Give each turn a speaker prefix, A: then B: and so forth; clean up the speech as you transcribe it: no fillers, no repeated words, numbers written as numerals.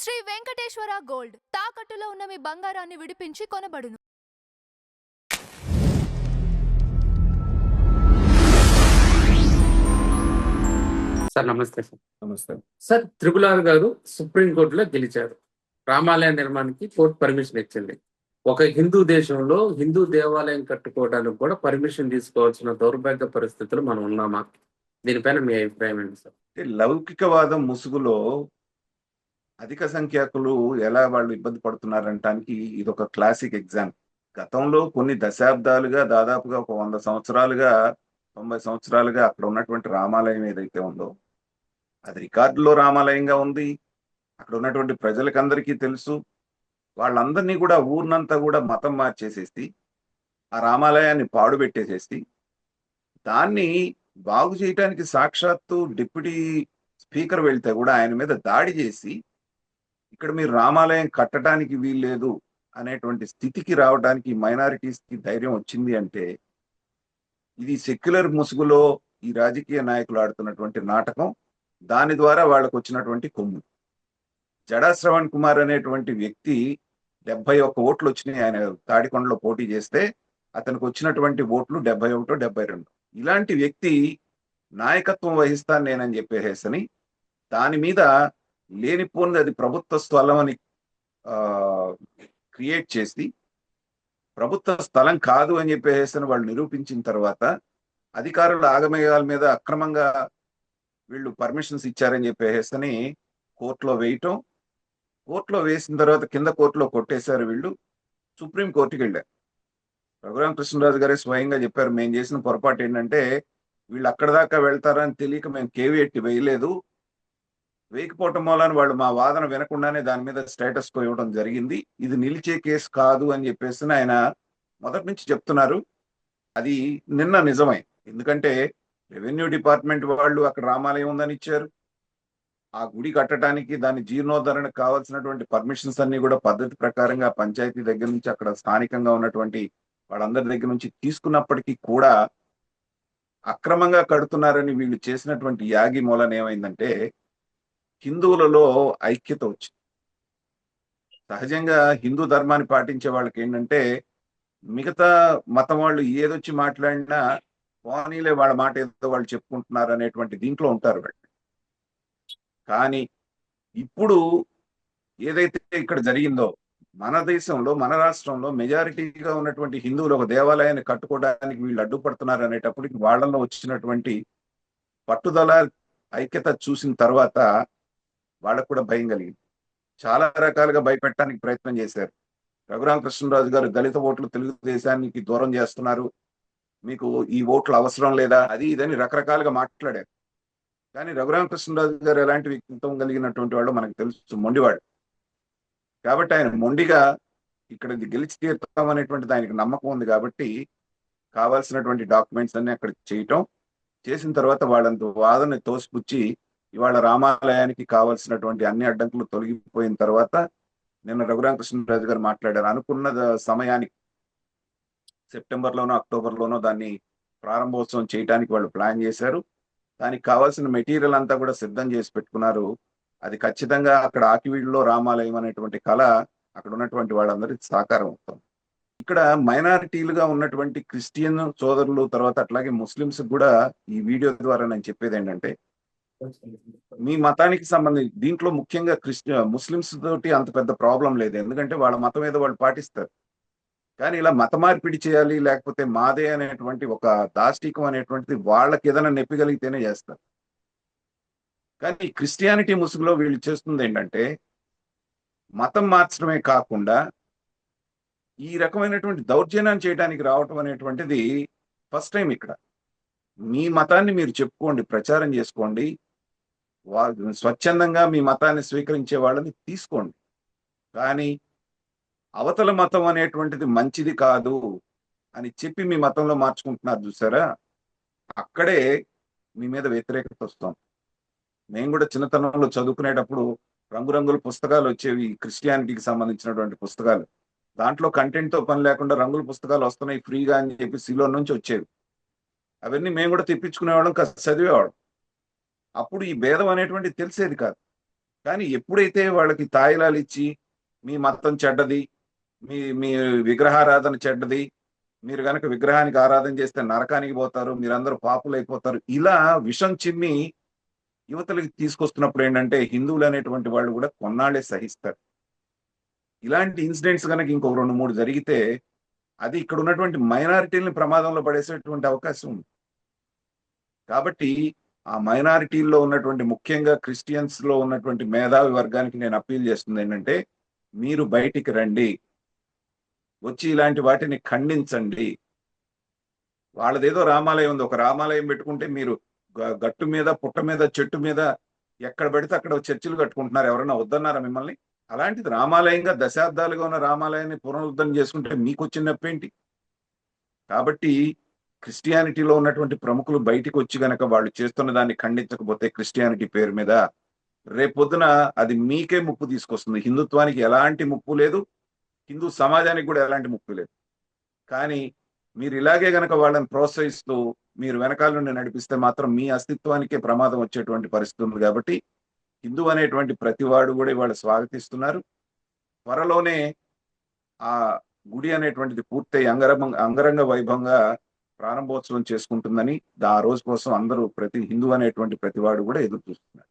A: Shri Venkateswara gold తాకట్టులో ఉన్న మీ బంగారాన్ని విడిపించి కొనబడును.
B: సార్ నమస్తే సార్.
C: నమస్తే
B: సార్, త్రిపుల్ ఆర్ గారు సుప్రీంకోర్టులో గెలిచారు. రామాలయ నిర్మాణానికి కోర్టు పర్మిషన్ ఇచ్చింది. ఒక హిందూ దేశంలో హిందూ దేవాలయం కట్టుకోవడానికి కూడా పర్మిషన్ తీసుకోవాల్సిన దౌర్భాగ్య పరిస్థితులు మనం ఉన్నామా? దీనిపైన మీ అభిప్రాయం ఏంటి సార్?
C: లౌకికవాదం ముసుగులో అధిక సంఖ్యాకులు ఎలా వాళ్ళు ఇబ్బంది పడుతున్నారంటానికి ఇది ఒక క్లాసిక్ ఎగ్జాంపుల్. గతంలో కొన్ని దశాబ్దాలుగా దాదాపుగా ఒక 100 సంవత్సరాలుగా 90 సంవత్సరాలుగా అక్కడ ఉన్నటువంటి రామాలయం ఏదైతే ఉందో అది రికార్డులో రామాలయంగా ఉంది. అక్కడ ఉన్నటువంటి ప్రజలకందరికీ తెలుసు. వాళ్ళందరినీ కూడా ఊరినంతా కూడా మతం మార్చేసేసి ఆ రామాలయాన్ని పాడుపెట్టేసేసి దాన్ని బాగు చేయడానికి సాక్షాత్తు డిప్యూటీ స్పీకర్ వెళ్తే కూడా ఆయన మీద దాడి చేసి ఇక్కడ మీరు రామాలయం కట్టడానికి వీల్లేదు అనేటువంటి స్థితికి రావడానికి మైనారిటీస్ కి ధైర్యం వచ్చింది అంటే ఇది సెక్యులర్ ముసుగులో ఈ రాజకీయ నాయకులు ఆడుతున్నటువంటి నాటకం. దాని ద్వారా వాళ్ళకు వచ్చినటువంటి కొమ్ము. జడా శ్రవణ్ కుమార్ అనేటువంటి వ్యక్తి 71 ఓట్లు వచ్చినాయి. ఆయన తాడికొండలో పోటీ చేస్తే అతనికి వచ్చినటువంటి ఓట్లు 71, 72. ఇలాంటి వ్యక్తి నాయకత్వం వహిస్తాను నేనని చెప్పేసేసని దాని మీద లేనిపోయింది అది ప్రభుత్వ స్థలం అని క్రియేట్ చేసి ప్రభుత్వ స్థలం కాదు అని చెప్పేసి వాళ్ళు నిరూపించిన తర్వాత అధికారుల ఆగమేయాల మీద అక్రమంగా వీళ్ళు పర్మిషన్స్ ఇచ్చారని చెప్పేసి కోర్టులో వేయటం. కోర్టులో వేసిన తర్వాత కింద కోర్టులో కొట్టేశారు వీళ్ళు. సుప్రీం కోర్టుకి వెళ్ళారు. రఘురామకృష్ణరాజు గారే స్వయంగా చెప్పారు, మేము చేసిన పొరపాటు ఏంటంటే వీళ్ళు అక్కడ దాకా వెళ్తారని తెలియక మేము కేవీ వేయలేదు. వేయకపోవటం మూలాన వాళ్ళు మా వాదన వినకుండానే దాని మీద స్టేటస్ కో ఇవ్వడం జరిగింది. ఇది నిలిచే కేసు కాదు అని చెప్పేసి ఆయన మొదటి నుంచి చెప్తున్నారు. అది నిన్న నిజమే. ఎందుకంటే రెవెన్యూ డిపార్ట్మెంట్ వాళ్ళు అక్కడ రామాలయం ఉందని ఇచ్చారు. ఆ గుడి కట్టడానికి దాని జీర్ణోద్ధరణకు కావాల్సినటువంటి పర్మిషన్స్ అన్ని కూడా పద్ధతి ప్రకారంగా పంచాయతీ దగ్గర నుంచి అక్కడ స్థానికంగా ఉన్నటువంటి వాళ్ళందరి దగ్గర నుంచి తీసుకున్నప్పటికీ కూడా అక్రమంగా కడుతున్నారని వీళ్ళు చేసినటువంటి యాగి మూలన ఏమైందంటే హిందువులలో ఐక్యత వచ్చింది. సహజంగా హిందూ ధర్మాన్ని పాటించే వాళ్ళకి ఏంటంటే మిగతా మతం వాళ్ళు ఏదొచ్చి మాట్లాడినా పోనీలే వాళ్ళ మాట ఏదో వాళ్ళు చెప్పుకుంటున్నారు అనేటువంటి దీంట్లో ఉంటారు వాళ్ళు. కానీ ఇప్పుడు ఏదైతే ఇక్కడ జరిగిందో మన దేశంలో మన రాష్ట్రంలో మెజారిటీగా ఉన్నటువంటి హిందువులు ఒక దేవాలయాన్ని కట్టుకోవడానికి వీళ్ళు అడ్డుపడుతున్నారు అనేటప్పటికి వాళ్ళలో వచ్చినటువంటి పట్టుదల ఐక్యత చూసిన తర్వాత వాళ్ళకు కూడా భయం కలిగింది. చాలా రకాలుగా భయపెట్టడానికి ప్రయత్నం చేశారు. రఘురామకృష్ణరాజు గారు దళిత ఓట్లు తెలుగుదేశానికి దూరం చేస్తున్నారు, మీకు ఈ ఓట్లు అవసరం లేదా, అది ఇదని రకరకాలుగా మాట్లాడారు. కానీ రఘురామకృష్ణరాజు గారు ఎలాంటి వ్యక్తిత్వం కలిగినటువంటి వాడు మనకు తెలుసు, మొండివాడు. కాబట్టి ఆయన మొండిగా ఇక్కడ గెలిచి తీరుతాం అనేటువంటిది ఆయనకు నమ్మకం ఉంది. కాబట్టి కావాల్సినటువంటి డాక్యుమెంట్స్ అన్ని అక్కడ చేసిన తర్వాత వాళ్ళంత వాదన తోసిపుచ్చి ఇవాళ రామాలయానికి కావాల్సినటువంటి అన్ని అడ్డంకులు తొలగిపోయిన తర్వాత నిన్న రఘురామకృష్ణరాజు గారు మాట్లాడారు. అనుకున్న సమయానికి సెప్టెంబర్లోనో అక్టోబర్లోనో దాన్ని ప్రారంభోత్సవం చేయడానికి వాళ్ళు ప్లాన్ చేశారు. దానికి కావాల్సిన మెటీరియల్ అంతా కూడా సిద్ధం చేసి పెట్టుకున్నారు. అది ఖచ్చితంగా అక్కడ ఆకివీడులో రామాలయం అనేటువంటి కళ అక్కడ ఉన్నటువంటి వాళ్ళందరికీ సాకారం అవుతుంది. ఇక్కడ మైనారిటీలుగా ఉన్నటువంటి క్రిస్టియన్ సోదరులు తర్వాత అట్లాగే ముస్లిమ్స్ కూడా ఈ వీడియో ద్వారా నేను చెప్పేది ఏంటంటే మీ మతానికి సంబంధించి దీంట్లో ముఖ్యంగా ముస్లిమ్స్ తోటి అంత పెద్ద ప్రాబ్లం లేదు, ఎందుకంటే వాళ్ళ మతం ఏదో వాళ్ళు పాటిస్తారు. కానీ ఇలా మత మార్పిడి చేయాలి లేకపోతే మాదే అనేటువంటి ఒక దాష్టికం అనేటువంటిది వాళ్ళకి ఏదైనా నెప్పిగలిగితేనే చేస్తారు. కానీ క్రిస్టియానిటీ ముసుగులో వీళ్ళు చేస్తుంది ఏంటంటే మతం మార్చడమే కాకుండా ఈ రకమైనటువంటి దౌర్జన్యం చేయడానికి రావటం అనేటువంటిది ఫస్ట్ టైం. ఇక్కడ మీ మతాన్ని మీరు చెప్పుకోండి, ప్రచారం చేసుకోండి, స్వచ్ఛందంగా మీ మతాన్ని స్వీకరించే వాళ్ళని తీసుకోండి. కానీ అవతల మతం అనేటువంటిది మంచిది కాదు అని చెప్పి మీ మతంలో మార్చుకుంటున్నారు చూసారా, అక్కడే మీ మీద వ్యతిరేకత వస్తుంది. నేను కూడా చిన్నతనంలో చదువుకునేటప్పుడు రంగురంగుల పుస్తకాలు వచ్చేవి, క్రిస్టియానిటీకి సంబంధించినటువంటి పుస్తకాలు. దాంట్లో కంటెంట్ తో పని లేకుండా రంగుల పుస్తకాలు వస్తున్నాయి ఫ్రీగా అని చెప్పి సిలో నుంచి వచ్చేవి. అవన్నీ మేము కూడా తెప్పించుకునేవాళ్ళం, చదివేవాళ్ళం. అప్పుడు ఈ భేదం అనేటువంటి తెలిసేది కాదు. కానీ ఎప్పుడైతే వాళ్ళకి తాయిలాలు ఇచ్చి మీ మతం చెడ్డది, మీ విగ్రహారాధన చెడ్డది, మీరు గనక విగ్రహానికి ఆరాధన చేస్తే నరకానికి పోతారు, మీరందరూ పాపులు అయిపోతారు, ఇలా విషం చిమ్మి యువతలకి తీసుకొస్తున్నప్పుడు ఏంటంటే హిందువులు అనేటువంటి వాళ్ళు కూడా కొన్నాళ్లే సహిస్తారు. ఇలాంటి ఇన్సిడెంట్స్ కనుక ఇంకొక 2-3 జరిగితే అది ఇక్కడ ఉన్నటువంటి మైనారిటీలని ప్రమాదంలో పడేసేటువంటి అవకాశం ఉంది. కాబట్టి ఆ మైనారిటీల్లో ఉన్నటువంటి ముఖ్యంగా క్రిస్టియన్స్ లో ఉన్నటువంటి మేధావి వర్గానికి నేను అప్పీల్ చేస్తుంది ఏంటంటే, మీరు బయటికి రండి, వచ్చి ఇలాంటి వాటిని ఖండించండి. వాళ్ళదేదో రామాలయం ఉంది, ఒక రామాలయం పెట్టుకుంటే మీరు గట్టు మీద, పుట్ట మీద, చెట్టు మీద ఎక్కడ పెడితే అక్కడ చర్చిలు కట్టుకుంటున్నారు. ఎవరైనా వద్దన్నారా మిమ్మల్ని? అలాంటిది రామాలయంగా దశాబ్దాలుగా ఉన్న రామాలయాన్ని పునరుద్ధరణ చేసుకుంటే మీకు వచ్చిన నొప్పేంటి? కాబట్టి క్రిస్టియానిటీలో ఉన్నటువంటి ప్రముఖులు బయటికి వచ్చి గనక వాళ్ళు చేస్తున్న దాన్ని ఖండించకపోతే క్రిస్టియానిటీ పేరు మీద రేపొద్దున అది మీకే ముప్పు తీసుకొస్తుంది. హిందుత్వానికి ఎలాంటి ముప్పు లేదు, హిందూ సమాజానికి కూడా ఎలాంటి ముప్పు లేదు. కానీ మీరు ఇలాగే గనక వాళ్ళని ప్రోత్సహిస్తూ మీరు వెనకాల నుండి నడిపిస్తే మాత్రం మీ అస్తిత్వానికే ప్రమాదం వచ్చేటువంటి పరిస్థితి ఉంది. కాబట్టి హిందూ అనేటువంటి ప్రతివాడు కూడా వాళ్ళు స్వాగతిస్తున్నారు. త్వరలోనే ఆ గుడి అనేటువంటిది పూర్తయి అంగరంగ వైభవంగా ప్రారంభోత్సవం చేసుకుంటుందని, ఆ రోజు కోసం అందరూ ప్రతి హిందూ అనేటువంటి ప్రతివాడు కూడా ఎదురు చూస్తున్నారు.